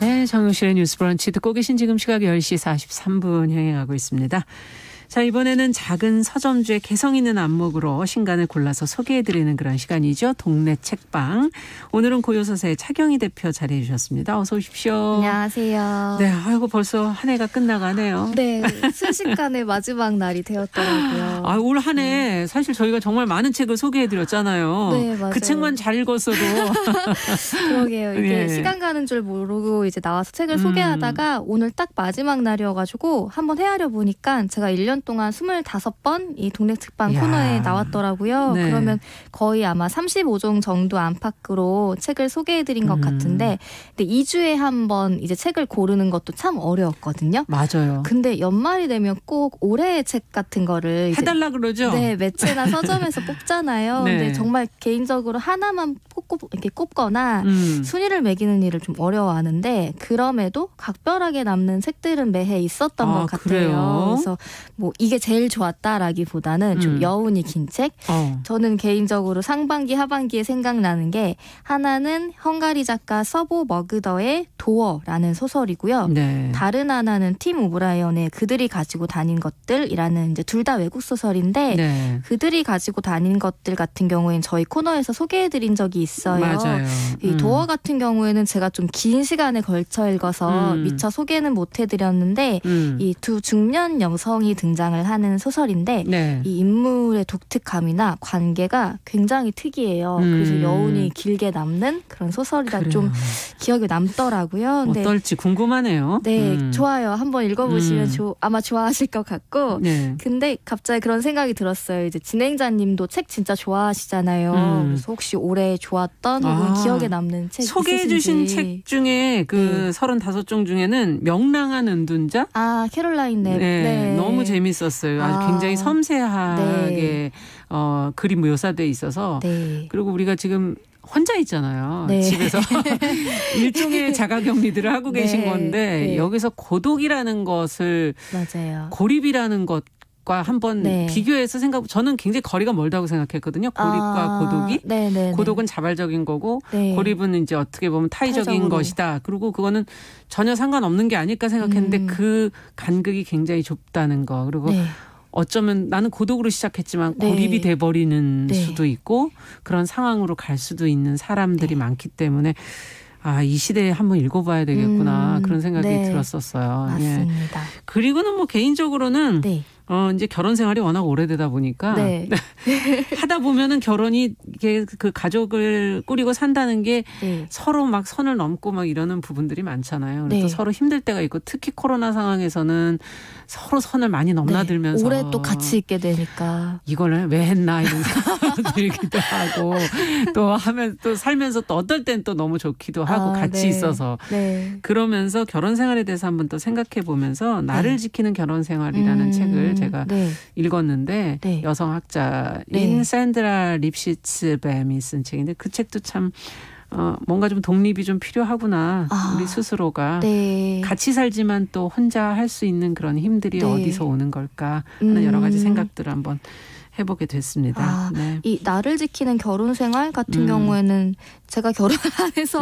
네, 정용실의 뉴스 브런치 듣고 계신 지금 시각 10시 43분 향해가고 있습니다. 자, 이번에는 작은 서점주의 개성 있는 안목으로 신간을 골라서 소개해드리는 그런 시간이죠. 동네 책방. 오늘은 고요서사의 차경희 대표 자리해 주셨습니다. 어서 오십시오. 안녕하세요. 네, 아이고 벌써 한 해가 끝나가네요. 네, 순식간에 마지막 날이 되었더라고요. 아, 올 한 해 사실 저희가 정말 많은 책을 소개해드렸잖아요. 네, 맞아요. 그 책만 잘 읽었어도. 그러게요. 이게 네. 시간 가는 줄 모르고 이제 나와서 책을 소개하다가 오늘 딱 마지막 날이어가지고 한번 헤아려 보니까 제가 1년 동안 25번 이 동네 책방 야. 코너에 나왔더라고요. 네. 그러면 거의 아마 35종 정도 안팎으로 책을 소개해드린 것 같은데, 근데 2주에 한 번 이제 책을 고르는 것도 참 어려웠거든요. 맞아요. 근데 연말이 되면 꼭 올해의 책 같은 거를 이제 해달라 그러죠? 네, 매체나 서점에서 뽑잖아요. 네. 근데 정말 개인적으로 하나만 이렇게 꼽거나 순위를 매기는 일을 좀 어려워하는데, 그럼에도 각별하게 남는 책들은 매해 있었던 것 같아요. 그래요? 그래서 뭐 이게 제일 좋았다라기보다는 좀 여운이 긴 책. 저는 개인적으로 상반기 하반기에 생각나는 게 하나는 헝가리 작가 서보 머그더의 도어라는 소설이고요. 네. 다른 하나는 팀 오브라이언의 그들이 가지고 다닌 것들이라는 이제 둘 다 외국 소설인데, 네. 그들이 가지고 다닌 것들 같은 경우에는 저희 코너에서 소개해드린 적이 있어요. 맞아요. 이 도어 같은 경우에는 제가 좀 긴 시간에 걸쳐 읽어서 미처 소개는 못 해드렸는데, 이 두 중년 여성이 등장을 하는 소설인데, 네. 이 인물의 독특함이나 관계가 굉장히 특이해요. 그래서 여운이 길게 남는 그런 소설이라 그래요. 좀 기억에 남더라고요. 근데 어떨지 궁금하네요. 네, 좋아요. 한번 읽어보시면 아마 좋아하실 것 같고. 네. 근데 갑자기 그런 생각이 들었어요. 이제 진행자님도 책 진짜 좋아하시잖아요. 그래서 혹시 올해 좋았던 혹은 기억에 남는 책 소개해 주신 책 중에 그 35종 중에는 명랑한 은둔자? 아, 캐롤라인 랩. 네, 너무 재밌었어요. 아주 굉장히 섬세하게 그림 묘사돼 있어서. 네. 그리고 우리가 지금 혼자 있잖아요. 네. 집에서 일종의 자가격리들을 하고 계신 건데 네. 여기서 고독이라는 것을 맞아요. 고립이라는 것과 한번 네. 비교해서 저는 굉장히 거리가 멀다고 생각했거든요. 고립과 고독이. 네네. 고독은 자발적인 거고 네. 고립은 이제 어떻게 보면 타의적인 타의적으로. 것이다. 그리고 그거는 전혀 상관없는 게 아닐까 생각했는데 그 간극이 굉장히 좁다는 거. 그리고 네. 어쩌면 나는 고독으로 시작했지만 네. 고립이 돼버리는 네. 수도 있고 그런 상황으로 갈 수도 있는 사람들이 많기 때문에 아, 이 시대에 한번 읽어봐야 되겠구나 그런 생각이 네. 들었었어요. 맞습니다. 그리고는 뭐 개인적으로는 네. 이제 결혼 생활이 워낙 오래되다 보니까 네. 하다 보면은 결혼이 이게 그 가족을 꾸리고 산다는 게 네. 서로 막 선을 넘고 막 이러는 부분들이 많잖아요. 그래서 네. 서로 힘들 때가 있고 특히 코로나 상황에서는 서로 선을 많이 넘나들면서 오래 또 같이 있게 되니까. 이걸 왜 했나 이런 생각이 들기도 하고 또 살면서 또 어떨 땐 또 너무 좋기도 하고 같이 네. 있어서 네. 그러면서 결혼 생활에 대해서 한번 또 생각해 보면서 나를 지키는 결혼 생활이라는 책을 제가 네. 읽었는데 네. 여성 학자인 네. 샌드라 립시츠 뱀이 쓴 책인데 그 책도 참 뭔가 좀 독립이 좀 필요하구나. 우리 스스로가. 네. 같이 살지만 또 혼자 할 수 있는 그런 힘들이 네. 어디서 오는 걸까 하는 여러 가지 생각들을 한번 해보게 됐습니다. 네. 이 나를 지키는 결혼 생활 같은 경우에는 제가 결혼을 안 해서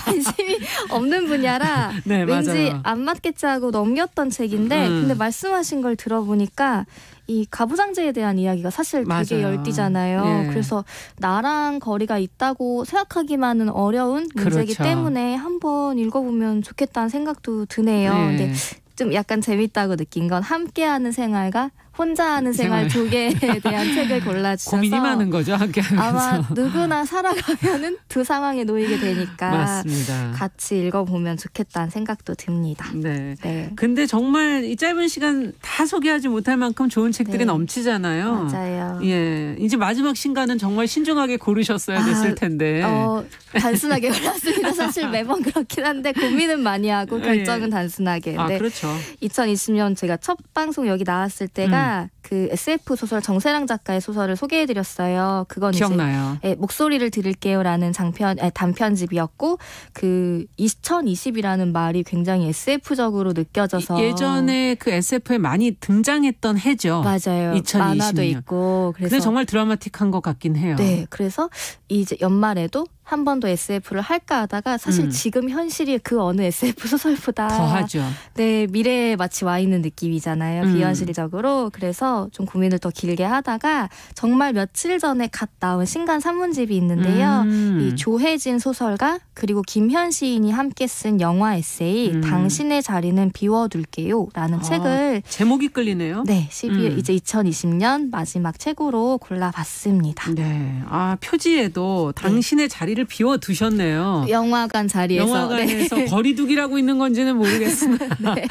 관심이 없는 분야라 네, 왠지 맞아요. 안 맞겠지 하고 넘겼던 책인데 근데 말씀하신 걸 들어보니까 이 가부장제에 대한 이야기가 사실 되게 맞아요. 열띠잖아요. 네. 그래서 나랑 거리가 있다고 생각하기만은 어려운 문제이기 그렇죠. 때문에 한번 읽어보면 좋겠다는 생각도 드네요. 네. 근데 좀 약간 재밌다고 느낀 건 함께하는 생활과 혼자 하는 생활 두 개에 대한 책을 골라주셔서 고민이 많은 거죠. 함께 하면서. 아마 누구나 살아가면은 두 상황에 놓이게 되니까 맞습니다. 같이 읽어보면 좋겠다는 생각도 듭니다. 네. 네. 근데 정말 이 짧은 시간 다 소개하지 못할 만큼 좋은 책들이 네. 넘치잖아요. 맞아요. 예. 이제 마지막 신간은 정말 신중하게 고르셨어야 됐을 텐데. 단순하게 골랐습니다. 사실 매번 그렇긴 한데 고민은 많이 하고 결정은 단순하게. 아, 근데 그렇죠. 2020년 제가 첫 방송 여기 나왔을 때가 그 SF 소설 정세랑 작가의 소설을 소개해드렸어요. 그건 기억나요. 이제 목소리를 들을게요라는 단편집이었고 그 2020이라는 말이 굉장히 SF적으로 느껴져서 예전에 그 SF에 많이 등장했던 해죠. 맞아요. 2020년. 만화도 있고. 그래서 정말 드라마틱한 것 같긴 해요. 네, 그래서 이제 연말에도 한 번 더 SF를 할까 하다가 사실 지금 현실이 그 어느 SF 소설보다 더하죠. 네, 미래에 마치 와 있는 느낌이잖아요. 비현실적으로. 그래서 좀 고민을 더 길게 하다가 정말 며칠 전에 갓 나온 신간 산문집이 있는데요. 이 조혜진 소설가 그리고 김현 시인이 함께 쓴 영화 에세이 당신의 자리는 비워둘게요 라는 책을 제목이 끌리네요. 네, 12월 이제 2020년 마지막 책으로 골라봤습니다. 네, 표지에도 당신의 자리를 비워두셨네요. 영화관 자리에서. 영화관에서 네. 거리두기라고 있는 건지는 모르겠으나 네.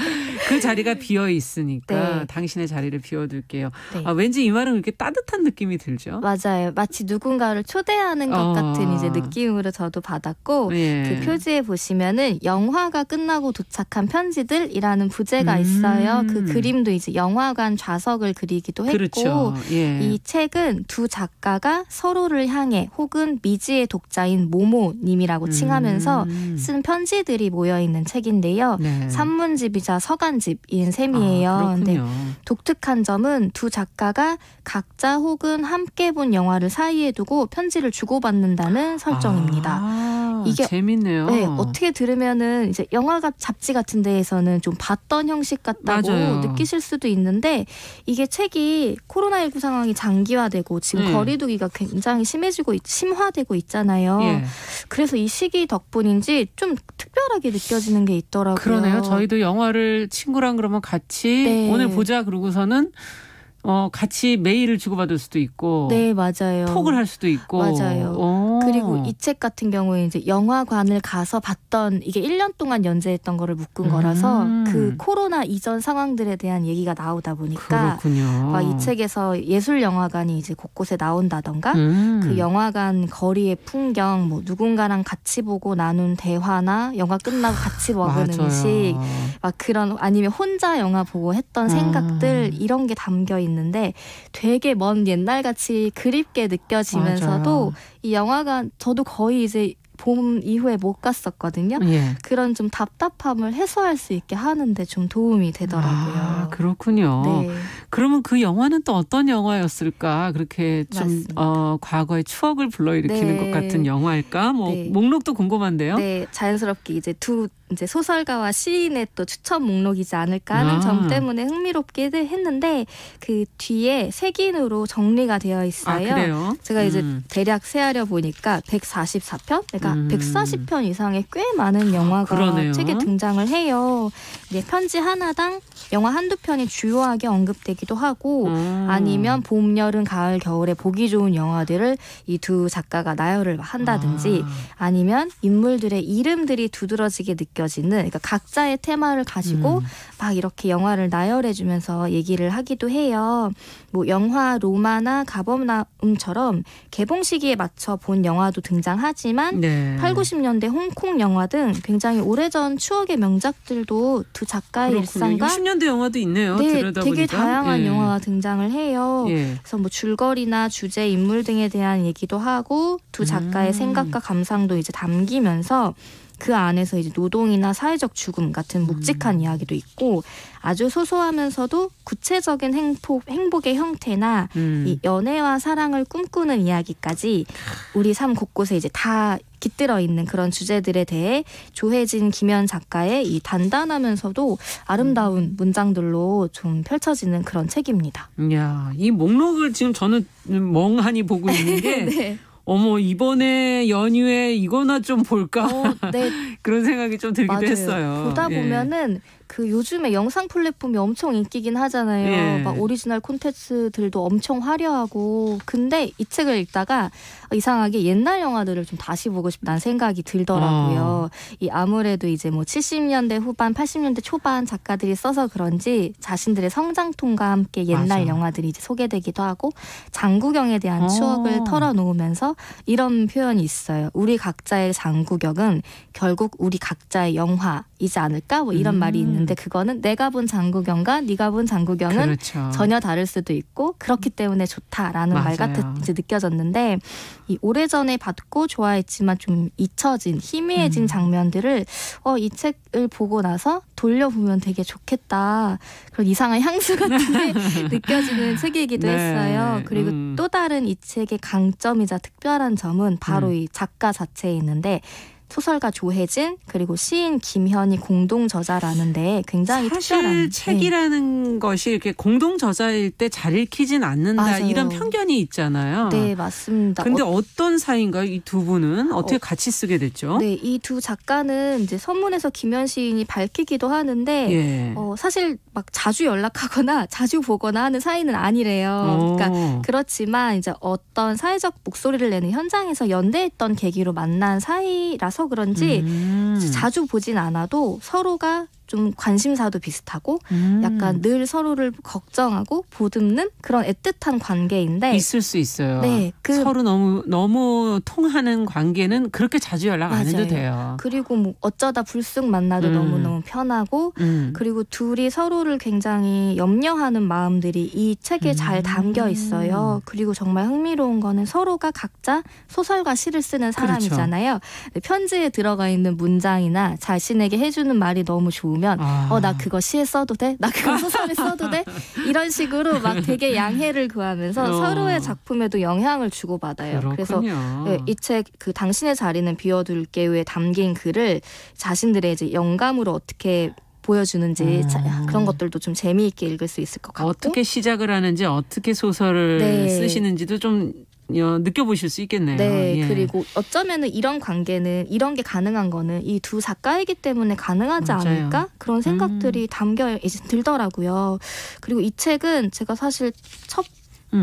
그 자리가 비어 있으니까 네. 당신의 자리를 비워둘게요. 네. 왠지 이 말은 이렇게 따뜻한 느낌이 들죠. 맞아요. 마치 누군가를 초대하는 것 같은 이제 느낌으로 저도 받았고 예. 그 표지에 보시면은 영화가 끝나고 도착한 편지들이라는 부제가 있어요. 그 그림도 이제 영화관 좌석을 그리기도 했고 그렇죠. 예. 이 책은 두 작가가 서로를 향해 혹은 미지의 독자인 모모님이라고 칭하면서 쓴 편지들이 모여있는 책인데요. 네. 산문집이자 서간집인 셈이에요. 그렇군요. 독특한 점은 두 작가가 각자 혹은 함께 본 영화를 사이에 두고 편지를 주고받는다는 설정입니다. 이게 재밌네요. 네, 어떻게 들으면은 이제 영화가 잡지 같은 데에서는 좀 봤던 형식 같다고 맞아요. 느끼실 수도 있는데 이게 책이 코로나19 상황이 장기화되고 지금 거리두기가 굉장히 심화되고 있잖아요. 예. 그래서 이 시기 덕분인지 좀 특별하게 느껴지는 게 있더라고요. 그러네요. 저희도 영화를 친구랑 그러면 같이 네. 오늘 보자 그러고서는 같이 메일을 주고받을 수도 있고, 네, 맞아요. 톡을 할 수도 있고, 맞아요. 그리고 이 책 같은 경우에 이제 영화관을 가서 봤던 이게 1년 동안 연재했던 거를 묶은 거라서 그 코로나 이전 상황들에 대한 얘기가 나오다 보니까 그렇군요. 이 책에서 예술 영화관이 이제 곳곳에 나온다던가 그 영화관 거리의 풍경, 뭐 누군가랑 같이 보고 나눈 대화나 영화 끝나고 같이 먹은 맞아요. 음식, 막 그런 아니면 혼자 영화 보고 했던 생각들 이런 게 담겨 있는데 되게 먼 옛날같이 그립게 느껴지면서도 맞아요. 이 영화관 저도 거의 이제 봄 이후에 못 갔었거든요. 예. 그런 좀 답답함을 해소할 수 있게 하는데 좀 도움이 되더라고요. 그렇군요. 네. 그러면 그 영화는 또 어떤 영화였을까? 그렇게 좀 과거의 추억을 불러일으키는 것 같은 영화일까? 목록도 궁금한데요. 네, 자연스럽게 이제 이제 소설가와 시인의 또 추천 목록이지 않을까 하는 점 때문에 흥미롭게 했는데 그 뒤에 색인으로 정리가 되어 있어요. 그래요? 제가 이제 대략 세하려 보니까 144편? 그러니까 140편 이상의 꽤 많은 영화가 그러네요. 책에 등장을 해요. 이제 편지 하나당 영화 한두 편이 주요하게 언급되기도 하고 아니면 봄, 여름, 가을, 겨울에 보기 좋은 영화들을 이 두 작가가 나열을 한다든지 아니면 인물들의 이름들이 두드러지게 느껴지는 그러니까 각자의 테마를 가지고 막 이렇게 영화를 나열해주면서 얘기를 하기도 해요. 뭐 영화 로마나 가버나움처럼 개봉 시기에 맞춰 본 영화도 등장하지만 8, 90년대 홍콩 영화 등 굉장히 오래전 추억의 명작들도 두 작가의 일상과 60년대 영화도 있네요. 네, 들여다 되게 보니까. 다양한 영화가 등장을 해요. 예. 그래서 뭐 줄거리나 주제, 인물 등에 대한 얘기도 하고 두 작가의 생각과 감상도 이제 담기면서 그 안에서 이제 노동이나 사회적 죽음 같은 묵직한 이야기도 있고 아주 소소하면서도 구체적인 행복의 형태나 이 연애와 사랑을 꿈꾸는 이야기까지 우리 삶 곳곳에 이제 다 깃들어 있는 그런 주제들에 대해 조혜진, 김현 작가의 이 단단하면서도 아름다운 문장들로 좀 펼쳐지는 그런 책입니다. 이야, 이 목록을 지금 저는 멍하니 보고 있는 게 네. 어머 이번에 연휴에 이거나 좀 볼까 네. 그런 생각이 좀 들기도 맞아요. 했어요. 보다 보면은 그 요즘에 영상 플랫폼이 엄청 인기긴 하잖아요. 예. 막 오리지널 콘텐츠들도 엄청 화려하고. 근데 이 책을 읽다가 이상하게 옛날 영화들을 좀 다시 보고 싶다는 생각이 들더라고요. 이 아무래도 이제 뭐 70년대 후반, 80년대 초반 작가들이 써서 그런지 자신들의 성장통과 함께 옛날 영화들이 이제 소개되기도 하고 장구경에 대한 추억을 털어놓으면서 이런 표현이 있어요. 우리 각자의 장구경은 결국 결국 우리 각자의 영화이지 않을까? 뭐 이런 말이 있는데 그거는 내가 본 장구경과 네가 본 장구경은 그렇죠. 전혀 다를 수도 있고 그렇기 때문에 좋다라는 맞아요. 말 같이 이제 느껴졌는데 이 오래전에 봤고 좋아했지만 좀 잊혀진 희미해진 장면들을 이 책을 보고 나서 돌려보면 되게 좋겠다. 그런 이상한 향수 같은 게 느껴지는 책이기도 네. 했어요. 그리고 또 다른 이 책의 강점이자 특별한 점은 바로 이 작가 자체에 있는데 소설가 조혜진 그리고 시인 김현희 공동 저자라는데 굉장히 사실 특별한 책이라는 것이 이렇게 공동 저자일 때 잘 읽히진 않는다 맞아요. 이런 편견이 있잖아요. 네, 맞습니다. 근데 어떤 사이인가요? 이 두 분은 어떻게 같이 쓰게 됐죠? 네, 이 두 작가는 이제 선문에서 김현 시인이 밝히기도 하는데 예. 사실 막 자주 연락하거나 자주 보거나 하는 사이는 아니래요. 그러니까 그렇지만 이제 어떤 사회적 목소리를 내는 현장에서 연대했던 계기로 만난 사이라서 그런지 자주 보진 않아도 서로가 좀 관심사도 비슷하고 약간 늘 서로를 걱정하고 보듬는 그런 애틋한 관계인데 있을 수 있어요. 네, 서로 너무 통하는 관계는 그렇게 자주 연락 안 해도 돼요. 그리고 뭐 어쩌다 불쑥 만나도 너무너무 편하고 그리고 둘이 서로를 굉장히 염려하는 마음들이 이 책에 잘 담겨 있어요. 그리고 정말 흥미로운 거는 서로가 각자 소설과 시를 쓰는 사람이잖아요. 그렇죠. 편지에 들어가 있는 문장이나 자신에게 해주는 말이 너무 좋으면 나 그거 시에 써도 돼? 나 그거 소설에 써도 돼? 이런 식으로 막 되게 양해를 구하면서 서로의 작품에도 영향을 주고받아요. 그렇군요. 그래서 이 책 그 당신의 자리는 비워둘게요에 담긴 글을 자신들의 이제 영감으로 어떻게 보여주는지 그런 것들도 좀 재미있게 읽을 수 있을 것 같고 어떻게 시작을 하는지 어떻게 소설을 쓰시는지도 좀 느껴보실 수 있겠네요. 네. 예. 그리고 어쩌면은 이런 관계는 이런 게 가능한 거는 이 두 작가이기 때문에 가능하지 맞아요. 않을까? 그런 생각들이 담겨 이제 들더라고요. 그리고 이 책은 제가 사실 첫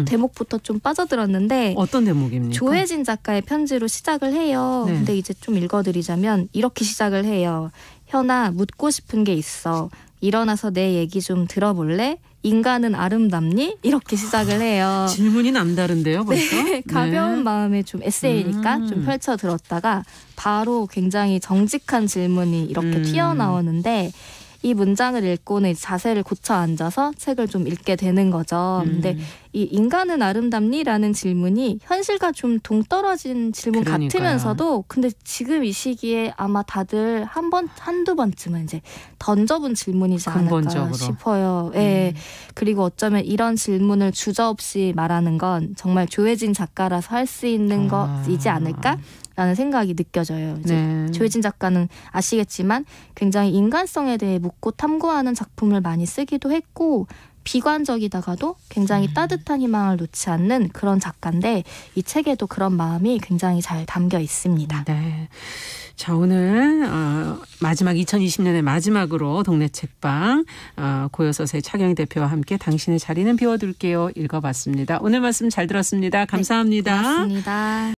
대목부터 좀 빠져들었는데 어떤 대목입니까? 조혜진 작가의 편지로 시작을 해요. 네. 근데 이제 좀 읽어드리자면 이렇게 시작을 해요. 현아, 묻고 싶은 게 있어. 일어나서 내 얘기 좀 들어볼래? 인간은 아름답니? 이렇게 시작을 해요. 질문이 남다른데요, 벌써? 네, 가벼운 마음에 좀 에세이니까 좀 펼쳐 들었다가 바로 굉장히 정직한 질문이 이렇게 튀어나오는데 이 문장을 읽고는 자세를 고쳐 앉아서 책을 좀 읽게 되는 거죠. 근데 이 인간은 아름답니?라는 질문이 현실과 좀 동떨어진 질문 같으면서도 근데 지금 이 시기에 아마 다들 한두 번쯤은 이제 던져본 질문이지 않을까 근본적으로. 싶어요. 예. 그리고 어쩌면 이런 질문을 주저없이 말하는 건 정말 조혜진 작가라서 할 수 있는 것이지 않을까? 라는 생각이 느껴져요. 이제 조혜진 작가는 아시겠지만 굉장히 인간성에 대해 묻고 탐구하는 작품을 많이 쓰기도 했고 비관적이다가도 굉장히 따뜻한 희망을 놓지 않는 그런 작가인데 이 책에도 그런 마음이 굉장히 잘 담겨 있습니다. 네. 자, 오늘 마지막 2020년의 마지막으로 동네 책방 고요서사의 차경희 대표와 함께 당신의 자리는 비워둘게요 읽어봤습니다. 오늘 말씀 잘 들었습니다. 감사합니다. 네, 고맙습니다.